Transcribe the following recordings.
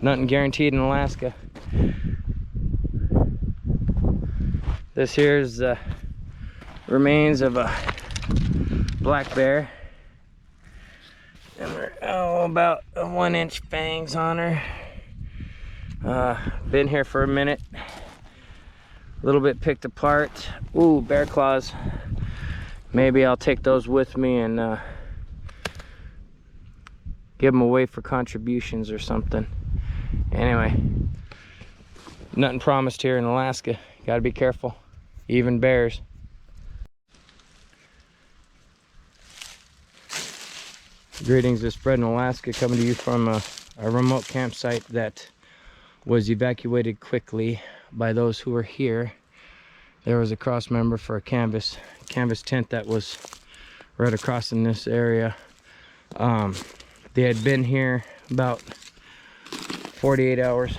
Nothing guaranteed in Alaska. This here is the remains of a black bear. And we're about 1-inch fangs on her. Been here for a minute. A little bit picked apart. Ooh, bear claws. Maybe I'll take those with me and give them away for contributions or something. Anyway, nothing promised here in Alaska. Gotta be careful, even bears. Greetings, this Fred in Alaska, coming to you from a remote campsite that was evacuated quickly by those who were here. There was a cross member for a canvas tent that was right across in this area. They had been here about 48 hours.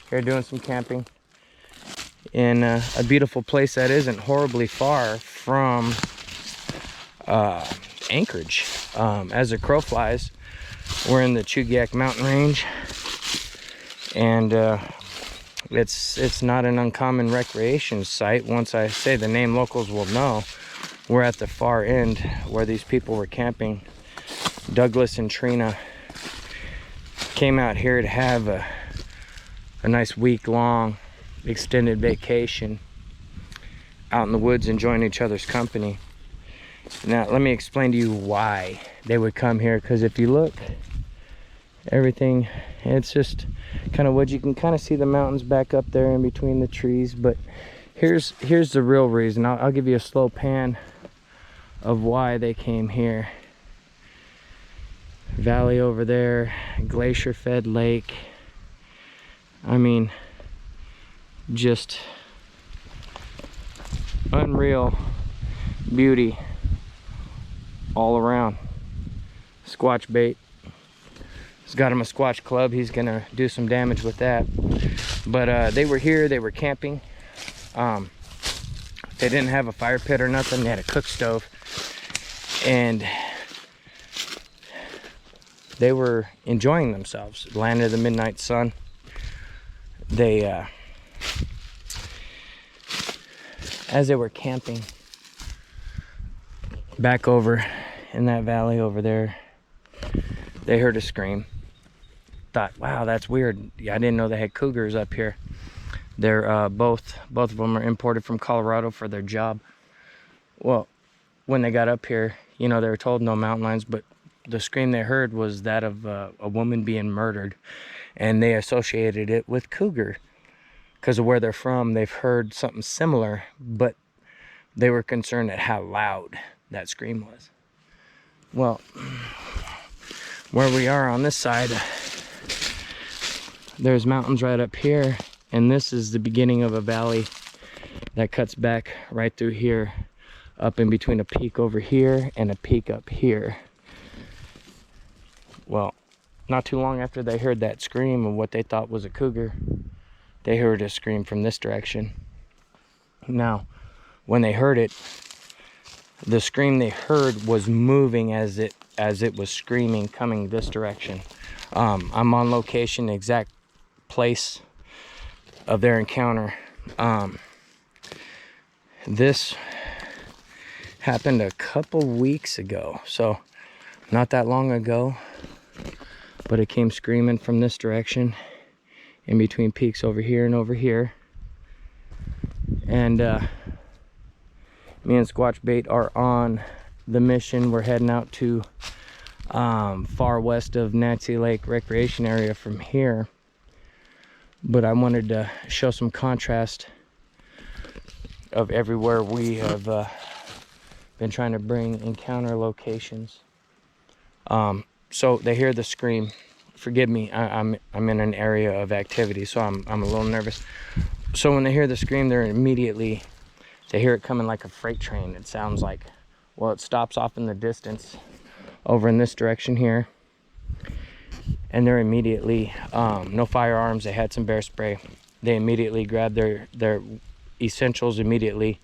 Here doing some camping in a beautiful place that isn't horribly far from Anchorage. As the crow flies, we're in the Chugiak mountain range, and it's not an uncommon recreation site. Once I say the name, locals will know. We're at the far end where these people were camping. Douglas and Trina came out here to have a nice week-long extended vacation out in the woods, enjoying each other's company. Now let me explain to you why they would come here, because if you look, everything, it's just kind of woods. You can kind of see the mountains back up there in between the trees, but here's the real reason. I'll give you a slow pan of why they came here. Valley over there, glacier fed lake. I mean, just unreal beauty all around. Squatch bait. He's got him a squatch club. He's gonna do some damage with that. But they were here, they were camping. They didn't have a fire pit or nothing. They had a cook stove, and they were enjoying themselves. Land of the midnight sun. They as they were camping back over in that valley over there, they heard a scream. Thought, wow, that's weird. I didn't know they had cougars up here. They're both of them are imported from Colorado for their job. Well, when they got up here, you know, they were told no mountain lions, but the scream they heard was that of a woman being murdered, and they associated it with cougar because of where they're from. They've heard something similar, but they were concerned at how loud that scream was. Well, where we are on this side, there's mountains right up here, and this is the beginning of a valley that cuts back right through here, up in between a peak over here and a peak up here. Well, not too long after they heard that scream of what they thought was a cougar, they heard a scream from this direction. Now, when they heard it, the scream they heard was moving as it was screaming, coming this direction. I'm on location, exact place of their encounter. This happened a couple weeks ago, so not that long ago, but it came screaming from this direction in between peaks over here and over here. And me and Squatch Bait are on the mission. We're heading out to far west of Nancy Lake recreation area from here, but I wanted to show some contrast of everywhere we have been trying to bring encounter locations. So they hear the scream. Forgive me, I'm in an area of activity, so I'm a little nervous. So when they hear the scream, they hear it coming like a freight train. It sounds like, well, it stops off in the distance over in this direction here, and they're immediately no firearms. They had some bear spray. They immediately grab their essentials immediately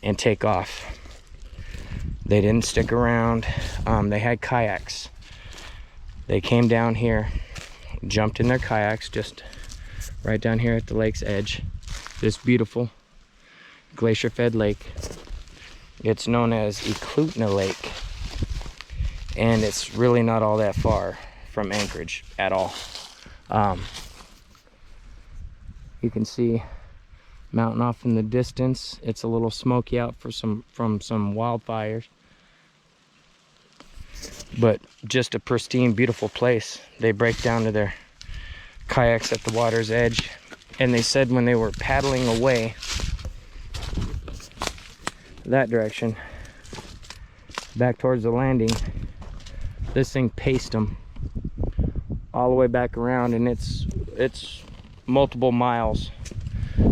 and take off. They didn't stick around. They had kayaks. They came down here jumped in their kayaks just right down here at the lake's edge. This beautiful glacier-fed lake. It's known as Eklutna Lake, and it's really not all that far from Anchorage at all. You can see mountain off in the distance. It's a little smoky out from some wildfires, but just a pristine, beautiful place. They break down to their kayaks at the water's edge, and they said when they were paddling away that direction back towards the landing, this thing paced them all the way back around, and it's multiple miles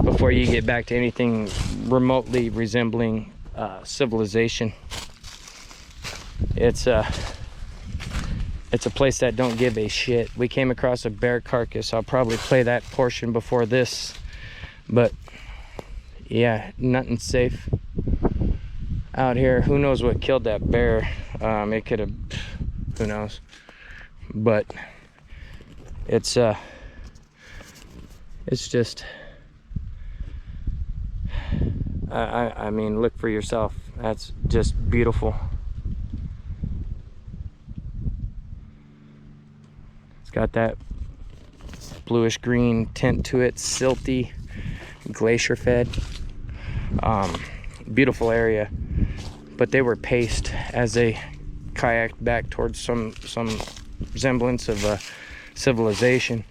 before you get back to anything remotely resembling civilization. It's a place that don't give a shit. We came across a bear carcass. I'll probably play that portion before this, but yeah, nothing safe out here. Who knows what killed that bear? It could have, who knows, but it's just, I mean, look for yourself. That's just beautiful. It's got that bluish green tint to it, silty, glacier fed. Beautiful area, but they were paced as they kayaked back towards some semblance of a civilization,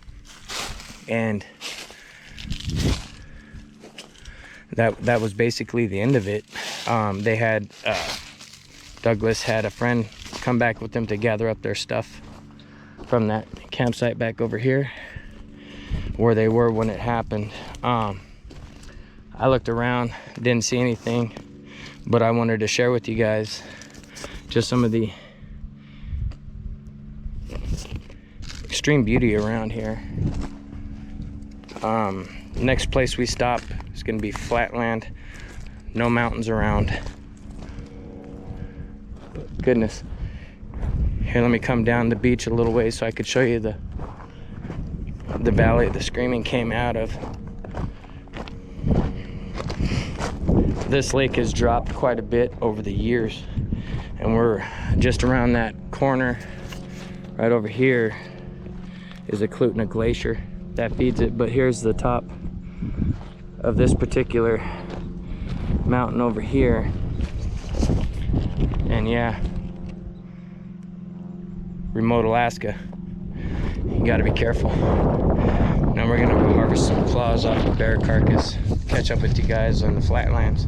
and that was basically the end of it. They had Douglas had a friend come back with them to gather up their stuff from that campsite back over here where they were when it happened. I looked around, didn't see anything, but I wanted to share with you guys just some of the extreme beauty around here. Next place we stop is going to be flatland, no mountains around. But goodness, here, let me come down the beach a little way so I could show you the valley the screaming came out of. This lake has dropped quite a bit over the years, and we're just around that corner. Right over here is Eklutna Glacier that feeds it, but here's the top of this particular mountain over here, and yeah, remote Alaska. You gotta be careful. Now we're gonna go harvest some claws off a bear carcass. Catch up with you guys on the flatlands.